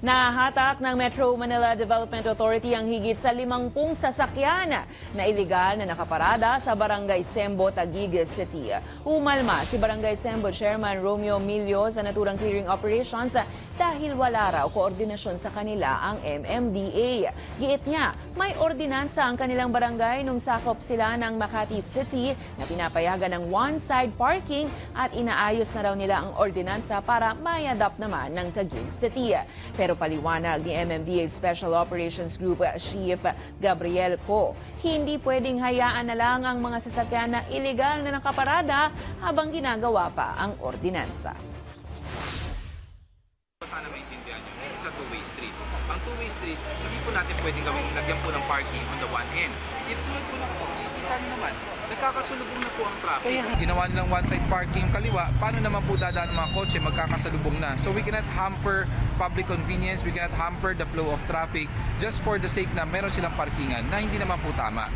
Nahatak ng Metro Manila Development Authority ang higit sa 50 sasakyan na iligal na nakaparada sa Barangay Sembo, Taguig City. Umalma si Barangay Sembo Chairman Romeo Milio sa naturang clearing operations dahil wala raw koordinasyon sa kanila ang MMDA. Giit niya, may ordinansa ang kanilang barangay nung sakop sila ng Makati City na pinapayagan ng one-side parking at inaayos na raw nila ang ordinansa para may-adapt naman ng Taguig City. Pero paliwanag ni MMDA Special Operations Group Chief Gabriel Co, hindi pwedeng hayaan na lang ang mga sasakyan na iligal na nakaparada habang ginagawa pa ang ordinansa. Sana maintindihan nyo, this is a two-way street. Ang two-way street, hindi po natin pwedeng gawin lagyan po ng parking on the one end. Dito tulad po na po, kita nyo naman, nagkakasalubong na po ang traffic. Ginawa nilang one-side parking kaliwa, paano naman po dadaan ang mga kotse, magkakasalubong na. So we cannot hamper public convenience, we cannot hamper the flow of traffic just for the sake na meron silang parkingan na hindi naman po tama.